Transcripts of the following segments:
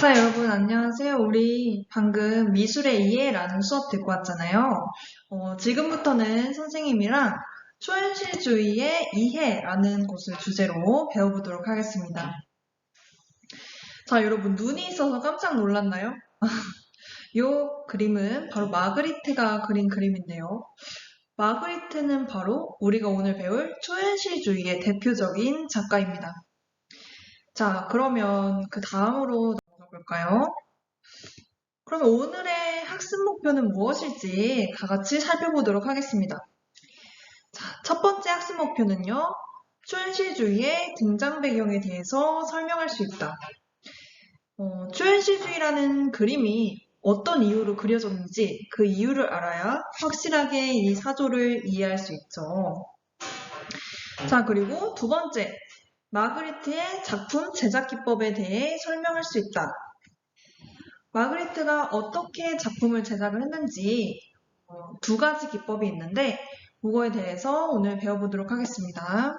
자, 여러분, 안녕하세요. 우리 방금 미술의 이해라는 수업 듣고 왔잖아요. 지금부터는 선생님이랑 초현실주의의 이해라는 것을 주제로 배워보도록 하겠습니다. 자, 여러분, 눈이 있어서 깜짝 놀랐나요? 이 그림은 바로 마그리트가 그린 그림인데요. 마그리트는 바로 우리가 오늘 배울 초현실주의의 대표적인 작가입니다. 자, 그러면 그 다음으로 넘어가 볼까요? 그러면 오늘의 학습 목표는 무엇일지 다 같이 살펴보도록 하겠습니다. 자, 첫 번째 학습 목표는요. 초현실주의의 등장 배경에 대해서 설명할 수 있다. 초현실주의라는 그림이 어떤 이유로 그려졌는지 그 이유를 알아야 확실하게 이 사조를 이해할 수 있죠. 자, 그리고 두 번째, 마그리트의 작품 제작 기법에 대해 설명할 수 있다. 마그리트가 어떻게 작품을 제작을 했는지 두 가지 기법이 있는데 그거에 대해서 오늘 배워보도록 하겠습니다.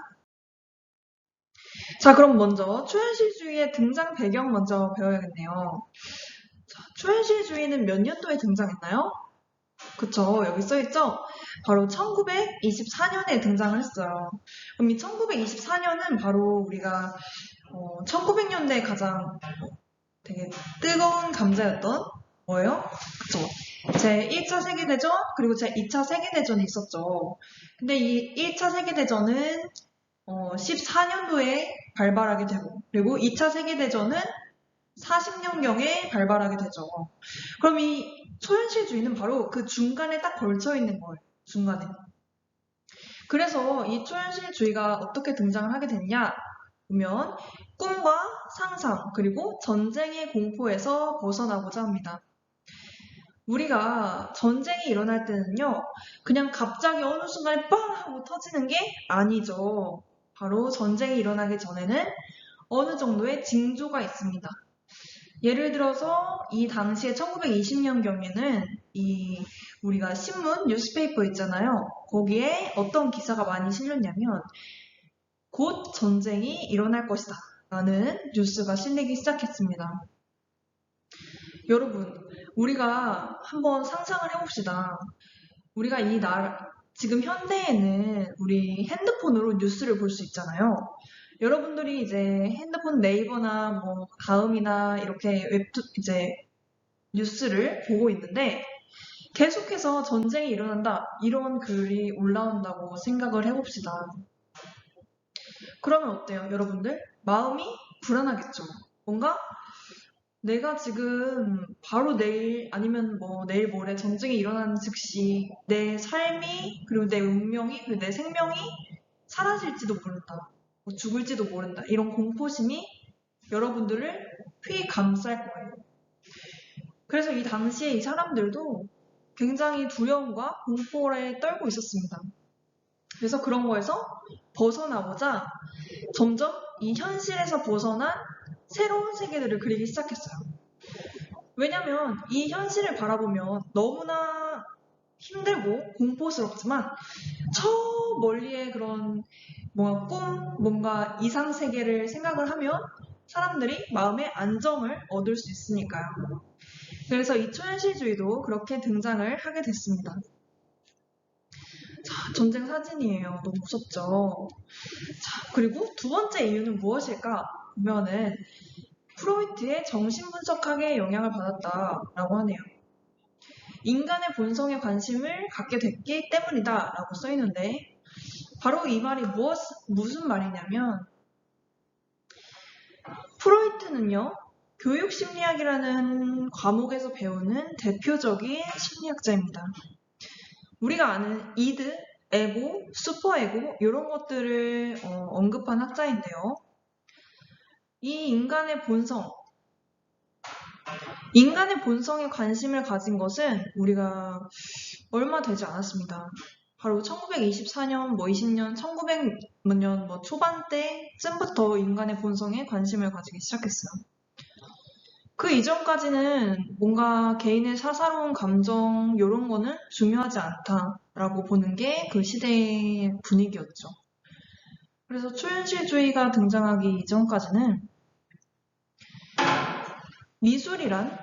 자, 그럼 먼저 초현실주의의 등장 배경 먼저 배워야겠네요. 자, 초현실주의는 몇 년도에 등장했나요? 그쵸, 여기 써있죠? 바로 1924년에 등장을 했어요. 그럼 이 1924년은 바로 우리가 1900년대 가장 되게 뜨거운 감자였던 뭐예요? 그쵸. 제1차 세계대전 그리고 제2차 세계대전이 있었죠. 근데 이 1차 세계대전은 14년도에 발발하게 되고 그리고 2차 세계대전은 40년경에 발발하게 되죠. 그럼 이 초현실주의는 바로 그 중간에 딱 걸쳐 있는 거예요. 중간에. 그래서 이 초현실주의가 어떻게 등장을 하게 됐냐 보면 꿈과 상상 그리고 전쟁의 공포에서 벗어나고자 합니다. 우리가 전쟁이 일어날 때는요, 그냥 갑자기 어느 순간에 빵 하고 터지는 게 아니죠. 바로 전쟁이 일어나기 전에는 어느 정도의 징조가 있습니다. 예를 들어서 이 당시에 1920년경에는 우리가 신문, 뉴스페이퍼 있잖아요. 거기에 어떤 기사가 많이 실렸냐면 곧 전쟁이 일어날 것이다 라는 뉴스가 실리기 시작했습니다. 여러분, 우리가 한번 상상을 해봅시다. 우리가 지금 현대에는 우리 핸드폰으로 뉴스를 볼 수 있잖아요. 여러분들이 이제 핸드폰 네이버나 뭐 다음이나 이렇게 뉴스를 보고 있는데 계속해서 전쟁이 일어난다 이런 글이 올라온다고 생각을 해봅시다. 그러면 어때요, 여러분들? 마음이 불안하겠죠. 뭔가 내가 지금 바로 내일 아니면 뭐 내일 모레 전쟁이 일어나는 즉시 내 삶이 그리고 내 운명이 그리고 내 생명이 사라질지도 모른다. 뭐 죽을지도 모른다. 이런 공포심이 여러분들을 휘감쌀 거예요. 그래서 이 당시에 이 사람들도 굉장히 두려움과 공포에 떨고 있었습니다. 그래서 그런 거에서 벗어나고자 점점 이 현실에서 벗어난 새로운 세계들을 그리기 시작했어요. 왜냐면 이 현실을 바라보면 너무나 힘들고 공포스럽지만 저 멀리의 그런 뭔가 이상 세계를 생각을 하면 사람들이 마음의 안정을 얻을 수 있으니까요. 그래서 이 초현실주의도 그렇게 등장을 하게 됐습니다. 자, 전쟁 사진이에요. 너무 무섭죠? 자, 그리고 두 번째 이유는 무엇일까? 보면은 프로이트의 정신분석학에 영향을 받았다라고 하네요. 인간의 본성에 관심을 갖게 됐기 때문이다 라고 써있는데 바로 이 말이 무슨 말이냐면 프로이트는요 교육심리학이라는 과목에서 배우는 대표적인 심리학자입니다. 우리가 아는 이드, 에고, 슈퍼에고 이런 것들을 언급한 학자인데요. 이 인간의 본성에 관심을 가진 것은 우리가 얼마 되지 않았습니다. 바로 1924년, 20년, 1900년 초반대쯤부터 인간의 본성에 관심을 가지기 시작했어요. 그 이전까지는 뭔가 개인의 사사로운 감정 이런 거는 중요하지 않다라고 보는 게 그 시대의 분위기였죠. 그래서 초현실주의가 등장하기 이전까지는 미술이란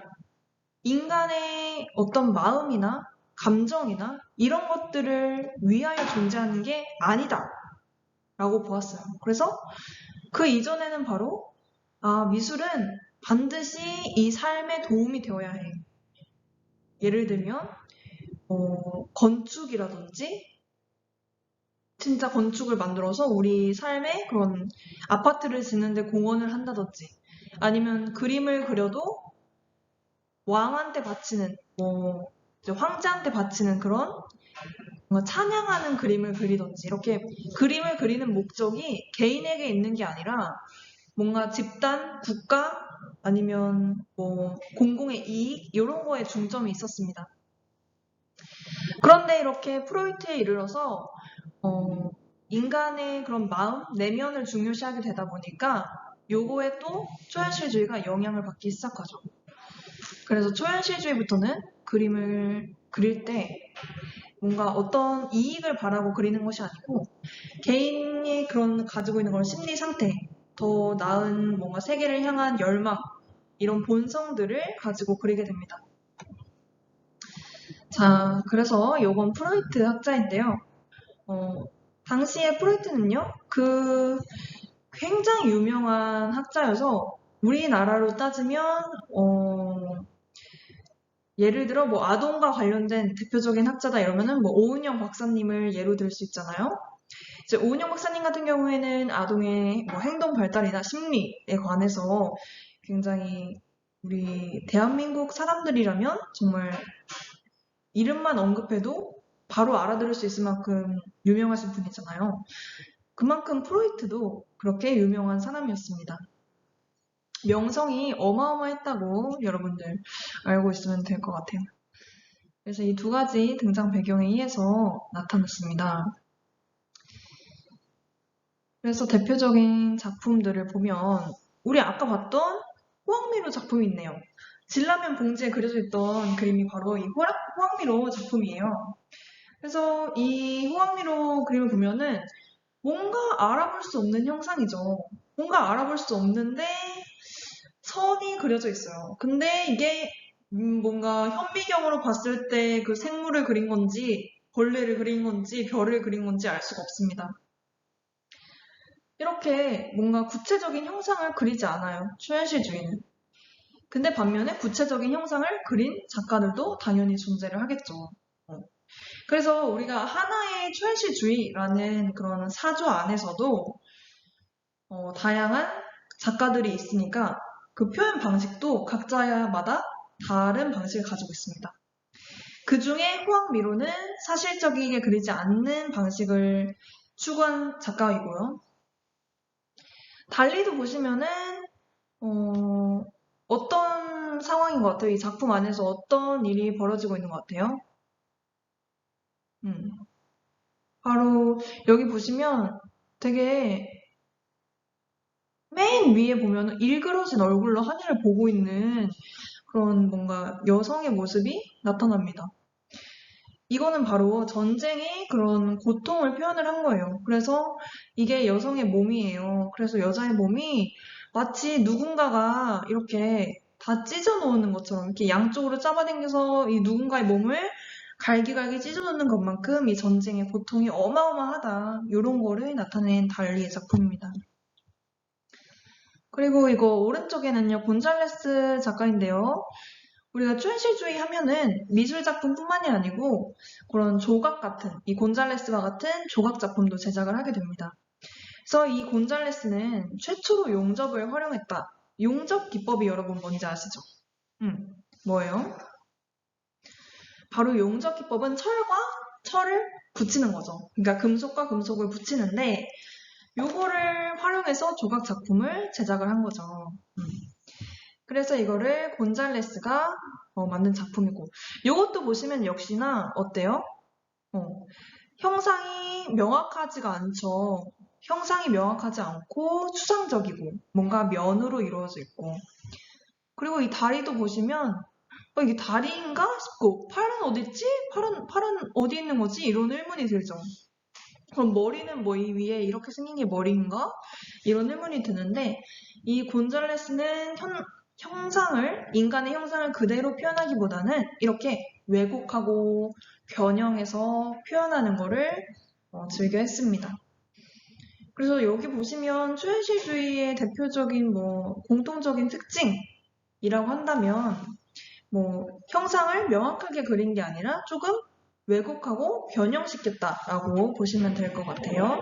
인간의 어떤 마음이나 감정이나 이런 것들을 위하여 존재하는 게 아니다 라고 보았어요. 그래서 그 이전에는 바로 미술은 반드시 이 삶에 도움이 되어야 해. 예를 들면 건축이라든지 진짜 건축을 만들어서 우리 삶에 그런 아파트를 짓는데 공헌을 한다든지 아니면 그림을 그려도 왕한테 바치는 이제 황제한테 바치는 그런 뭔가 찬양하는 그림을 그리든지 이렇게 그림을 그리는 목적이 개인에게 있는 게 아니라 뭔가 집단, 국가 아니면 공공의 이익 이런 거에 중점이 있었습니다. 그런데 이렇게 프로이트에 이르러서 인간의 그런 마음, 내면을 중요시하게 되다 보니까 요거에 또 초현실주의가 영향을 받기 시작하죠. 그래서 초현실주의부터는 그림을 그릴 때 뭔가 어떤 이익을 바라고 그리는 것이 아니고 개인이 그런 가지고 있는 그런 심리 상태, 더 나은 뭔가 세계를 향한 열망, 이런 본성들을 가지고 그리게 됩니다. 자, 그래서 요건 프로이트 학자인데요. 당시에 프로이트는요, 굉장히 유명한 학자여서 우리나라로 따지면, 예를 들어 아동과 관련된 대표적인 학자다 이러면은 오은영 박사님을 예로 들 수 있잖아요. 이제 오은영 박사님 같은 경우에는 아동의 행동 발달이나 심리에 관해서 굉장히 우리 대한민국 사람들이라면 정말 이름만 언급해도 바로 알아들을 수 있을 만큼 유명하신 분이잖아요. 그만큼 프로이트도 그렇게 유명한 사람이었습니다. 명성이 어마어마했다고 여러분들 알고 있으면 될 것 같아요. 그래서 이 두 가지 등장 배경에 의해서 나타났습니다. 그래서 대표적인 작품들을 보면 우리 아까 봤던 호황미로 작품이 있네요. 진라면 봉지에 그려져 있던 그림이 바로 이 호황미로 작품이에요. 그래서 이 호황미로 그림을 보면은 뭔가 알아볼 수 없는 형상이죠. 뭔가 알아볼 수 없는데 선이 그려져 있어요. 근데 이게 뭔가 현미경으로 봤을 때 그 생물을 그린 건지 벌레를 그린 건지 별을 그린 건지 알 수가 없습니다. 이렇게 뭔가 구체적인 형상을 그리지 않아요. 초현실주의는. 근데 반면에 구체적인 형상을 그린 작가들도 당연히 존재를 하겠죠. 그래서 우리가 하나의 초현실주의라는 그런 사조 안에서도 다양한 작가들이 있으니까 그 표현 방식도 각자마다 다른 방식을 가지고 있습니다. 그 중에 호황미로는 사실적이게 그리지 않는 방식을 추구한 작가이고요. 달리도 보시면은 어떤 상황인 것 같아요? 이 작품 안에서 어떤 일이 벌어지고 있는 것 같아요? 바로 여기 보시면 되게 맨 위에 보면 일그러진 얼굴로 하늘을 보고 있는 그런 뭔가 여성의 모습이 나타납니다. 이거는 바로 전쟁의 그런 고통을 표현을 한 거예요. 그래서 이게 여성의 몸이에요. 그래서 여자의 몸이 마치 누군가가 이렇게 다 찢어 놓는 것처럼 이렇게 양쪽으로 잡아당겨서 이 누군가의 몸을 갈기갈기 찢어 놓는 것만큼 이 전쟁의 고통이 어마어마하다. 이런 거를 나타낸 달리의 작품입니다. 그리고 이거 오른쪽에는요, 곤잘레스 작가인데요. 우리가 초현실주의 하면은 미술 작품뿐만이 아니고 그런 조각 같은, 이 곤잘레스와 같은 조각 작품도 제작을 하게 됩니다. 그래서 이 곤잘레스는 최초로 용접을 활용했다. 용접 기법이 여러분 뭔지 아시죠? 뭐예요? 바로 용접 기법은 철과 철을 붙이는 거죠. 그러니까 금속과 금속을 붙이는데 요거를 활용해서 조각 작품을 제작을 한 거죠. 그래서 이거를 곤잘레스가 만든 작품이고 요것도 보시면 역시나 어때요? 형상이 명확하지가 않죠. 형상이 명확하지 않고 추상적이고 뭔가 면으로 이루어져 있고 그리고 이 다리도 보시면 이게 다리인가 싶고 팔은 어딨지? 팔은 어디 있는 거지? 이런 의문이 들죠. 그럼 머리는 이 위에 이렇게 생긴 게 머리인가? 이런 의문이 드는데 이 곤잘레스는 인간의 형상을 그대로 표현하기보다는 이렇게 왜곡하고 변형해서 표현하는 거를 즐겨 했습니다. 그래서 여기 보시면 초현실주의의 대표적인 공통적인 특징이라고 한다면 형상을 명확하게 그린 게 아니라 조금 왜곡하고 변형시켰다라고 보시면 될 것 같아요.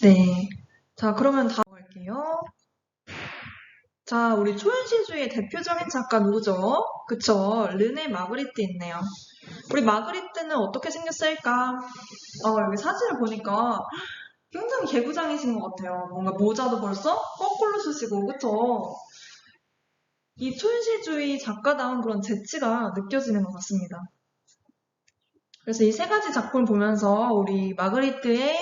네. 자, 그러면 다음 갈게요. 자, 우리 초현실주의의 대표적인 작가 누구죠? 그쵸? 르네 마그리트 있네요. 우리 마그리트는 어떻게 생겼을까? 여기 사진을 보니까 굉장히 개구장이신 것 같아요. 뭔가 모자도 벌써 거꾸로 쓰시고, 그쵸? 이 초현실주의 작가다운 그런 재치가 느껴지는 것 같습니다. 그래서 이 세 가지 작품을 보면서 우리 마그리트가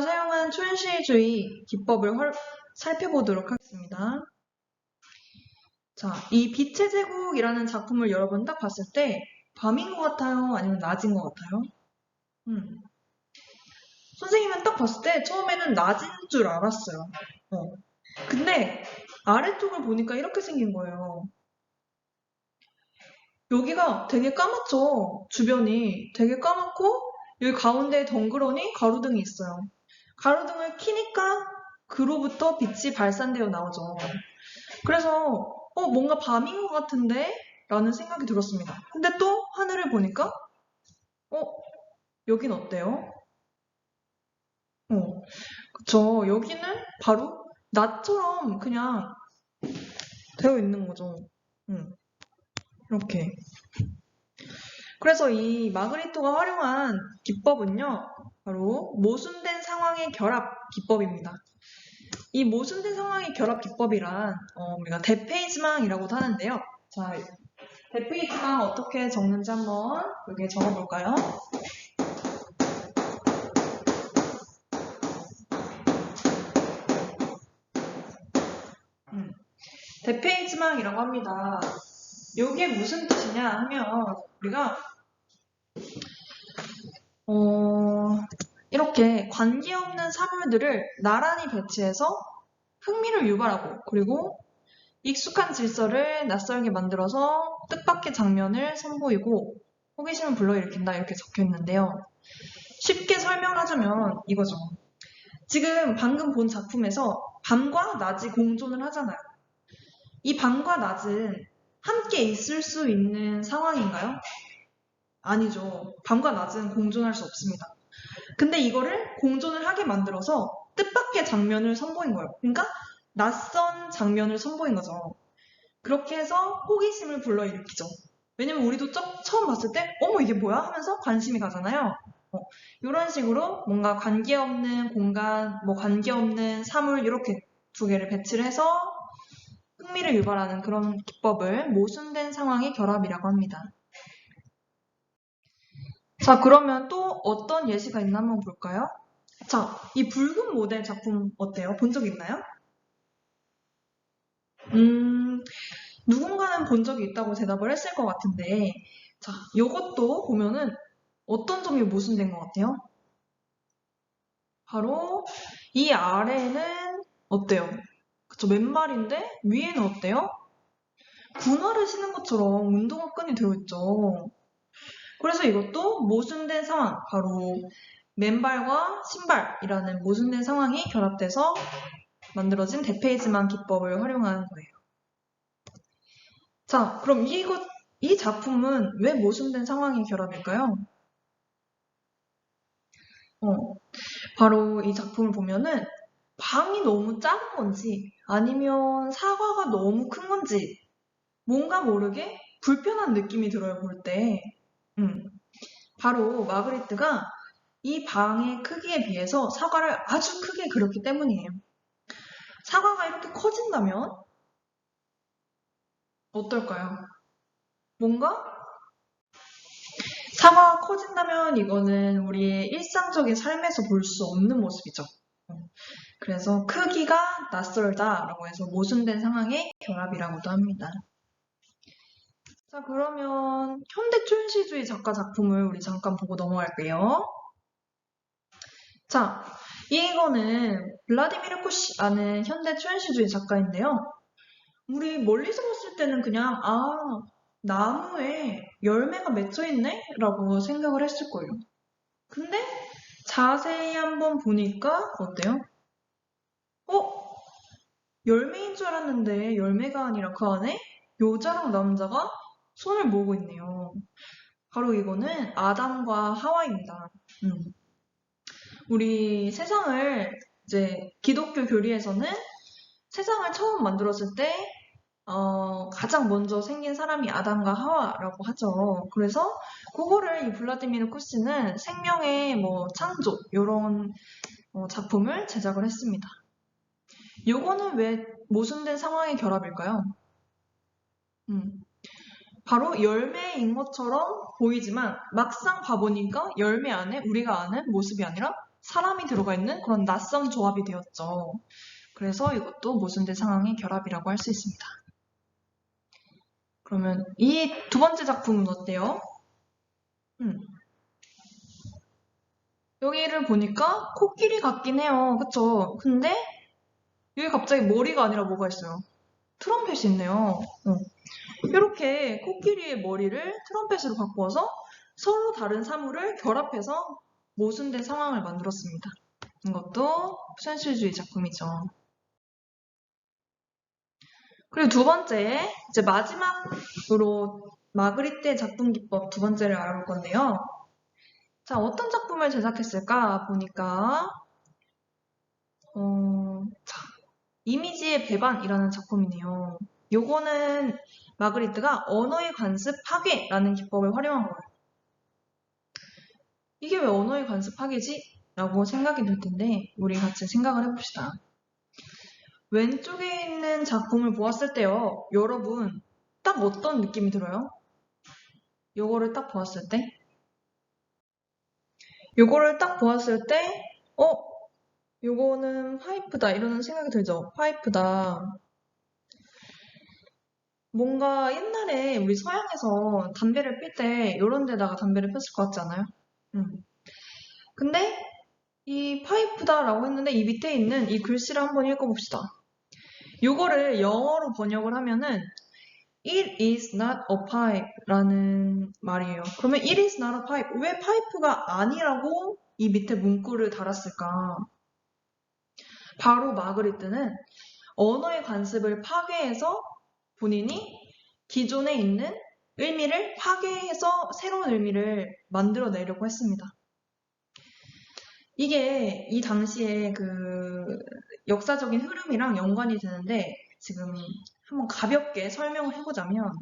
사용한 초현실주의 기법을 살펴보도록 하겠습니다. 자, 이 빛의 제국이라는 작품을 여러분 딱 봤을 때 밤인 것 같아요? 아니면 낮인 것 같아요? 선생님은 딱 봤을 때 처음에는 낮인 줄 알았어요. 근데 아래쪽을 보니까 이렇게 생긴 거예요. 여기가 되게 까맣죠? 주변이 되게 까맣고 여기 가운데에 덩그러니 가로등이 있어요. 가로등을 켜니까 그로부터 빛이 발산되어 나오죠. 그래서 뭔가 밤인 것 같은데? 라는 생각이 들었습니다. 근데 또 하늘을 보니까 여긴 어때요? 그쵸. 여기는 바로 낮처럼 그냥 되어 있는 거죠. 이렇게. 그래서 이 마그리토가 활용한 기법은요, 바로 모순된 상황의 결합 기법입니다. 이 모순된 상황의 결합 기법이란 우리가 대페이지망이라고도 하는데요. 자, 대페이지망 어떻게 적는지 한번 여기에 적어볼까요? 대페이지망이라고 합니다. 이게 무슨 뜻이냐 하면 우리가 이렇게 관계없는 사물들을 나란히 배치해서 흥미를 유발하고 그리고 익숙한 질서를 낯설게 만들어서 뜻밖의 장면을 선보이고 호기심을 불러일으킨다 이렇게 적혀 있는데요. 쉽게 설명하자면 이거죠. 지금 방금 본 작품에서 밤과 낮이 공존을 하잖아요. 이 밤과 낮은 함께 있을 수 있는 상황인가요? 아니죠. 밤과 낮은 공존할 수 없습니다. 근데 이거를 공존을 하게 만들어서 뜻밖의 장면을 선보인 거예요. 그러니까 낯선 장면을 선보인 거죠. 그렇게 해서 호기심을 불러일으키죠. 왜냐면 우리도 처음 봤을 때 어머 이게 뭐야? 하면서 관심이 가잖아요. 이런 식으로 뭔가 관계없는 공간, 관계없는 사물 이렇게 두 개를 배치를 해서 흥미를 유발하는 그런 기법을 모순된 상황의 결합이라고 합니다. 자, 그러면 또 어떤 예시가 있나 한번 볼까요? 자, 이 붉은 모델 작품 어때요? 본 적 있나요? 누군가는 본 적이 있다고 대답을 했을 것 같은데, 자, 이것도 보면은 어떤 점이 모순된 것 같아요? 바로 이 아래는 어때요? 그쵸, 맨발인데 위에는 어때요? 군화를 신은 것처럼 운동화 끈이 되어 있죠. 그래서 이것도 모순된 상황, 바로 맨발과 신발이라는 모순된 상황이 결합돼서 만들어진 대페이지만 기법을 활용한 거예요. 자, 그럼 이 작품은 왜 모순된 상황이 결합일까요? 바로 이 작품을 보면은 방이 너무 작은 건지 아니면 사과가 너무 큰 건지 뭔가 모르게 불편한 느낌이 들어요, 볼 때. 바로 마그리트가 이 방의 크기에 비해서 사과를 아주 크게 그렸기 때문이에요. 사과가 이렇게 커진다면 어떨까요? 뭔가 사과가 커진다면 이거는 우리의 일상적인 삶에서 볼 수 없는 모습이죠. 그래서 크기가 낯설다라고 해서 모순된 상황의 결합이라고도 합니다. 자, 그러면 현대 초현실주의 작가 작품을 우리 잠깐 보고 넘어갈게요. 자, 이거는 블라디미르 코시라는 현대 초현실주의 작가인데요. 우리 멀리서 봤을 때는 그냥 나무에 열매가 맺혀 있네? 라고 생각을 했을 거예요. 근데 자세히 한번 보니까 어때요? 열매인 줄 알았는데 열매가 아니라 그 안에 여자랑 남자가 손을 모으고 있네요. 바로 이거는 아담과 하와입니다. 우리 세상을 이제 기독교 교리에서는 세상을 처음 만들었을 때 가장 먼저 생긴 사람이 아담과 하와라고 하죠. 그래서 그거를 이 블라디미르 쿠시는 생명의 창조 이런 작품을 제작을 했습니다. 요거는 왜 모순된 상황의 결합일까요? 바로 열매인 것처럼 보이지만 막상 봐보니까 열매 안에 우리가 아는 모습이 아니라 사람이 들어가 있는 그런 낯선 조합이 되었죠. 그래서 이것도 모순된 상황의 결합이라고 할 수 있습니다. 그러면 이 두 번째 작품은 어때요? 여기를 보니까 코끼리 같긴 해요. 그쵸? 근데 여기 갑자기 머리가 아니라 뭐가 있어요? 트럼펫이 있네요. 이렇게 코끼리의 머리를 트럼펫으로 바꾸어서 서로 다른 사물을 결합해서 모순된 상황을 만들었습니다. 이것도 현실주의 작품이죠. 그리고 두 번째, 이제 마지막으로 마그리떼 작품 기법 두 번째를 알아볼 건데요. 자, 어떤 작품을 제작했을까 보니까 이미지의 배반이라는 작품이네요. 요거는 마그리트가 언어의 관습 파괴라는 기법을 활용한 거예요. 이게 왜 언어의 관습 파괴지? 라고 생각이 들 텐데 우리 같이 생각을 해봅시다. 왼쪽에 있는 작품을 보았을 때요. 여러분 딱 어떤 느낌이 들어요? 요거를 딱 보았을 때? 요거를 딱 보았을 때 요거는 파이프다 이런 생각이 들죠? 파이프다. 뭔가 옛날에 우리 서양에서 담배를 필 때 이런 데다가 담배를 폈을 것 같지 않아요? 근데 이 파이프다라고 했는데 이 밑에 있는 이 글씨를 한번 읽어봅시다. 요거를 영어로 번역을 하면은 It is not a pipe 라는 말이에요. 그러면 It is not a pipe. 왜 파이프가 아니라고 이 밑에 문구를 달았을까? 바로 마그리트는 언어의 관습을 파괴해서 본인이 기존에 있는 의미를 파괴해서 새로운 의미를 만들어내려고 했습니다. 이게 이 당시에 그 역사적인 흐름이랑 연관이 되는데 지금 한번 가볍게 설명을 해보자면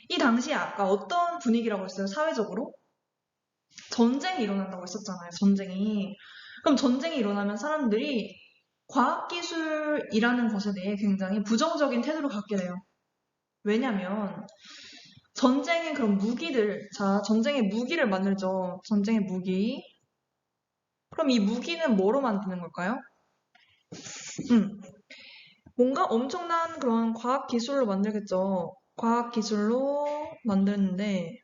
이 당시에 아까 어떤 분위기라고 했어요? 사회적으로? 전쟁이 일어난다고 했었잖아요. 전쟁이. 그럼 전쟁이 일어나면 사람들이 과학기술이라는 것에 대해 굉장히 부정적인 태도를 갖게 돼요. 왜냐면 전쟁의 그런 무기들, 자, 전쟁의 무기를 만들죠. 전쟁의 무기. 그럼 이 무기는 뭐로 만드는 걸까요? 뭔가 엄청난 그런 과학 기술로 만들겠죠. 과학 기술로 만드는데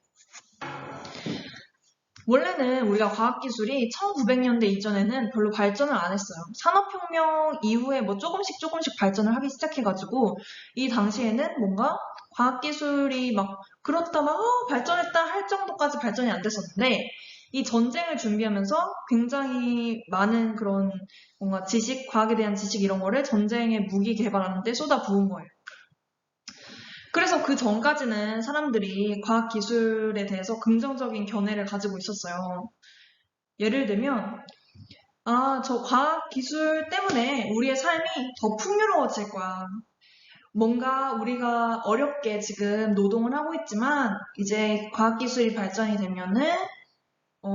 원래는 우리가 과학 기술이 1900년대 이전에는 별로 발전을 안 했어요. 산업혁명 이후에 조금씩 발전을 하기 시작해가지고 이 당시에는 뭔가 과학 기술이 막 그렇다 막 발전했다 할 정도까지 발전이 안 됐었는데 이 전쟁을 준비하면서 굉장히 많은 그런 뭔가 지식, 과학에 대한 지식 이런 거를 전쟁의 무기 개발하는 데 쏟아 부은 거예요. 그래서 그 전까지는 사람들이 과학 기술에 대해서 긍정적인 견해를 가지고 있었어요. 예를 들면, 저 과학 기술 때문에 우리의 삶이 더 풍요로워질 거야. 뭔가 우리가 어렵게 지금 노동을 하고 있지만, 이제 과학 기술이 발전이 되면은,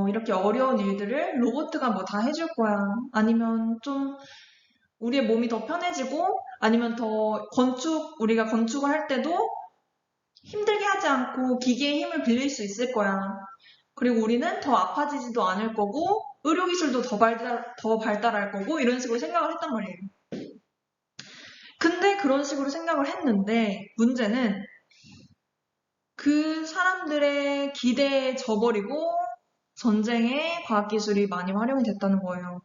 이렇게 어려운 일들을 로봇가 뭐 다 해줄 거야. 아니면 좀 우리의 몸이 더 편해지고, 아니면 우리가 건축을 할 때도 힘들게 하지 않고 기계의 힘을 빌릴 수 있을 거야. 그리고 우리는 더 아파지지도 않을 거고, 의료기술도 더 발달할 거고, 이런 식으로 생각을 했단 말이에요. 근데 그런 식으로 생각을 했는데, 문제는 그 사람들의 기대에 져버리고, 전쟁에 과학기술이 많이 활용이 됐다는 거예요.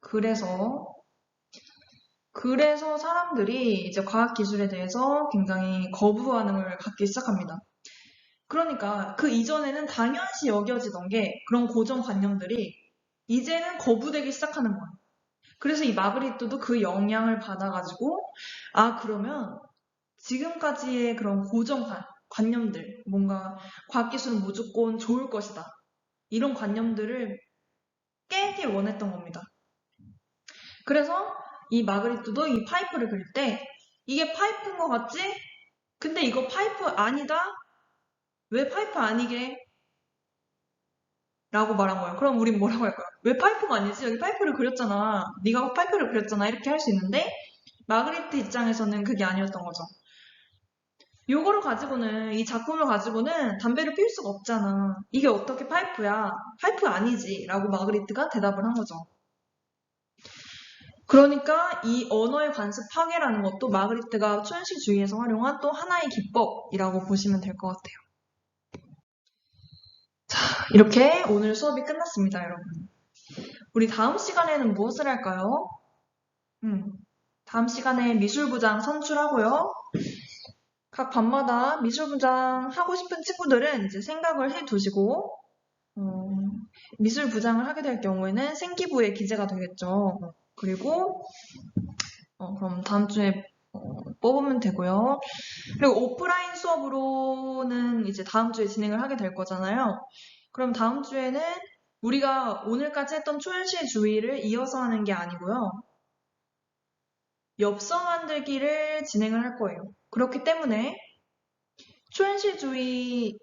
그래서 그래서 사람들이 이제 과학기술에 대해서 굉장히 거부 반응을 갖기 시작합니다. 그러니까 그 이전에는 당연시 여겨지던 게 그런 고정관념들이 이제는 거부되기 시작하는 거예요. 그래서 이 마그리트도 그 영향을 받아가지고 아 그러면 지금까지의 그런 고정관념들 뭔가 과학기술은 무조건 좋을 것이다. 이런 관념들을 깨길 원했던 겁니다. 그래서 이 마그리트도 이 파이프를 그릴 때 이게 파이프인 것 같지? 근데 이거 파이프 아니다? 왜 파이프 아니게? 라고 말한 거예요. 그럼 우린 뭐라고 할까요? 왜 파이프가 아니지? 여기 파이프를 그렸잖아. 네가 파이프를 그렸잖아. 이렇게 할 수 있는데 마그리트 입장에서는 그게 아니었던 거죠. 요거를 가지고는 이 작품을 가지고는 담배를 피울 수가 없잖아. 이게 어떻게 파이프야? 파이프 아니지. 라고 마그리트가 대답을 한 거죠. 그러니까 이 언어의 관습 파괴라는 것도 마그리트가 초현실주의에서 활용한 또 하나의 기법이라고 보시면 될 것 같아요. 자, 이렇게 오늘 수업이 끝났습니다, 여러분. 우리 다음 시간에는 무엇을 할까요? 다음 시간에 미술부장 선출하고요. 각 반마다 미술부장 하고 싶은 친구들은 이제 생각을 해 두시고, 미술부장을 하게 될 경우에는 생기부에 기재가 되겠죠. 그리고, 그럼 다음 주에 뽑으면 되고요. 그리고 오프라인 수업으로는 이제 다음 주에 진행을 하게 될 거잖아요. 그럼 다음 주에는 우리가 오늘까지 했던 초현실주의를 이어서 하는 게 아니고요. 엽서 만들기를 진행을 할 거예요. 그렇기 때문에 초현실주의는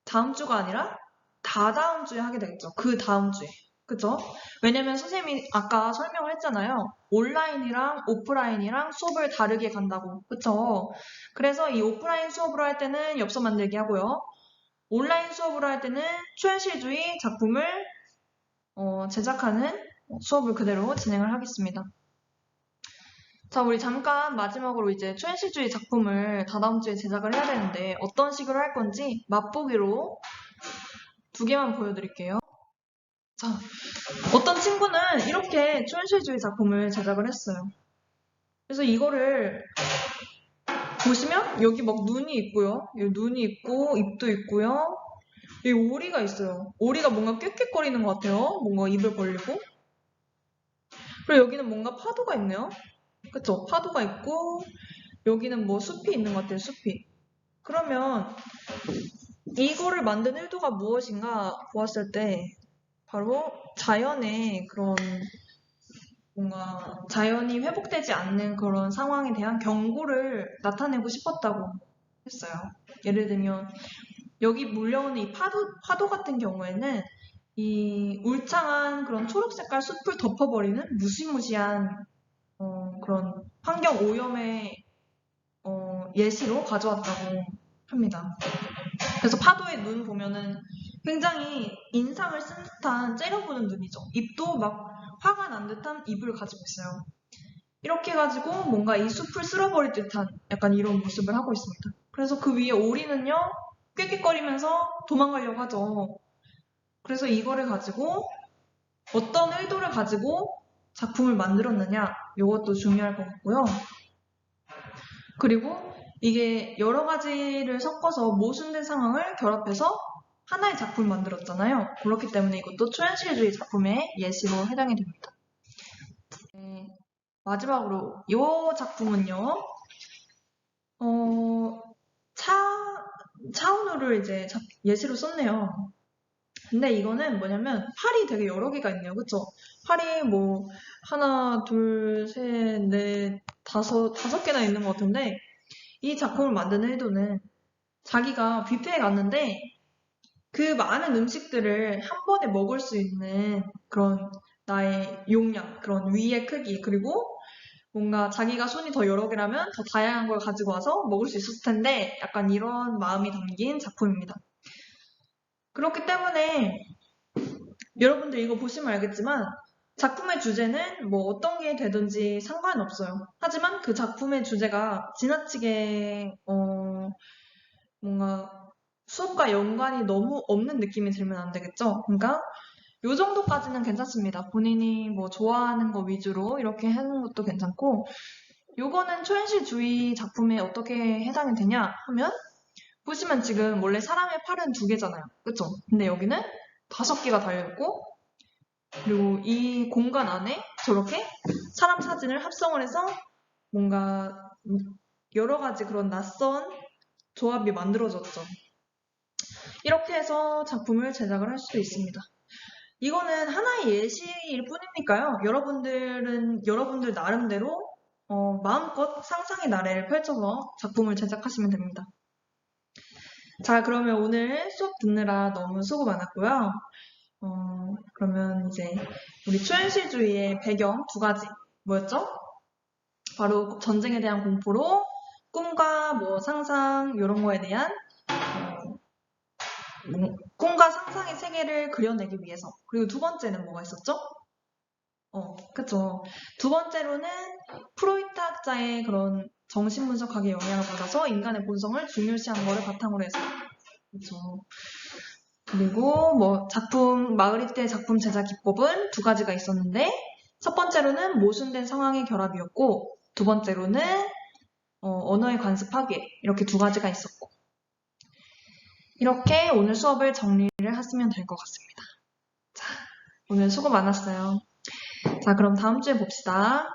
다음 주가 아니라 다다음 주에 하게 되겠죠. 그 다음 주에. 그쵸? 왜냐면 선생님이 아까 설명을 했잖아요. 온라인이랑 오프라인이랑 수업을 다르게 간다고. 그쵸? 그래서 이 오프라인 수업으로 할 때는 엽서 만들기 하고요. 온라인 수업으로 할 때는 초현실주의 작품을 제작하는 수업을 그대로 진행을 하겠습니다. 자, 우리 잠깐 마지막으로 이제 초현실주의 작품을 다다음 주에 제작을 해야 되는데 어떤 식으로 할 건지 맛보기로 2개만 보여드릴게요. 자, 어떤 친구는 이렇게 초현실주의 작품을 제작을 했어요. 그래서 이거를 보시면 여기 막 눈이 있고요. 여기 눈이 있고 입도 있고요. 여기 오리가 있어요. 오리가 뭔가 꾀꾀거리는 것 같아요. 뭔가 입을 벌리고. 그리고 여기는 뭔가 파도가 있네요. 그쵸? 파도가 있고 여기는 뭐 숲이 있는 것 같아요. 숲이. 그러면 이거를 만든 의도가 무엇인가 보았을 때 바로 자연의 그런 뭔가 자연이 회복되지 않는 그런 상황에 대한 경고를 나타내고 싶었다고 했어요. 예를 들면 여기 몰려오는 이 파도 같은 경우에는 이 울창한 그런 초록 색깔 숲을 덮어버리는 무시무시한 그런 환경 오염의 예시로 가져왔다고 합니다. 그래서 파도의 눈 보면은 굉장히 인상을 쓴 듯한 째려보는 눈이죠. 입도 막 화가 난 듯한 입을 가지고 있어요. 이렇게 해가지고 뭔가 이 숲을 쓸어버릴 듯한 약간 이런 모습을 하고 있습니다. 그래서 그 위에 오리는요, 꾀꾀거리면서 도망가려고 하죠. 그래서 이거를 가지고 어떤 의도를 가지고 작품을 만들었느냐, 이것도 중요할 것 같고요. 그리고 이게 여러 가지를 섞어서 모순된 상황을 결합해서 하나의 작품을 만들었잖아요. 그렇기 때문에 이것도 초현실주의 작품의 예시로 해당이 됩니다. 네, 마지막으로 이 작품은요. 차은우를 이제 예시로 썼네요. 근데 이거는 뭐냐면 팔이 되게 여러 개가 있네요. 그쵸? 팔이 뭐 하나, 둘, 셋, 넷, 다섯 개나 있는 것 같은데 이 작품을 만드는 의도는 자기가 뷔페에 갔는데 그 많은 음식들을 한 번에 먹을 수 있는 그런 나의 용량, 그런 위의 크기, 그리고 뭔가 자기가 손이 더 여러 개라면 더 다양한 걸 가지고 와서 먹을 수 있었을 텐데 약간 이런 마음이 담긴 작품입니다. 그렇기 때문에 여러분들 이거 보시면 알겠지만 작품의 주제는 뭐 어떤 게 되든지 상관없어요. 하지만 그 작품의 주제가 지나치게 뭔가 수업과 연관이 너무 없는 느낌이 들면 안 되겠죠? 그러니까 요 정도까지는 괜찮습니다. 본인이 뭐 좋아하는 거 위주로 이렇게 하는 것도 괜찮고, 요거는 초현실주의 작품에 어떻게 해당이 되냐 하면, 보시면 지금 원래 사람의 팔은 2개잖아요. 그쵸? 근데 여기는 5개가 달려있고, 그리고 이 공간 안에 저렇게 사람 사진을 합성을 해서 뭔가 여러 가지 그런 낯선 조합이 만들어졌죠. 이렇게 해서 작품을 제작을 할 수도 있습니다. 이거는 하나의 예시일 뿐이니까요. 여러분들 나름대로 마음껏 상상의 나래를 펼쳐서 작품을 제작하시면 됩니다. 자, 그러면 오늘 수업 듣느라 너무 수고 많았고요. 그러면 이제 우리 초현실주의의 배경 2가지 뭐였죠? 바로 전쟁에 대한 공포로 꿈과 뭐 상상 이런 거에 대한 꿈과 상상의 세계를 그려내기 위해서. 그리고 2번째는 뭐가 있었죠? 그쵸. 2번째로는 프로이트 학자의 그런 정신분석학의 영향을 받아서 인간의 본성을 중요시한 거를 바탕으로 해서. 그쵸. 그리고 뭐 마그리트의 작품 제작 기법은 2가지가 있었는데, 첫 번째로는 모순된 상황의 결합이었고, 2번째로는 언어의 관습 파괴, 이렇게 2가지가 있었고. 이렇게 오늘 수업을 정리를 하시면 될 것 같습니다. 자, 오늘 수고 많았어요. 자, 그럼 다음 주에 봅시다.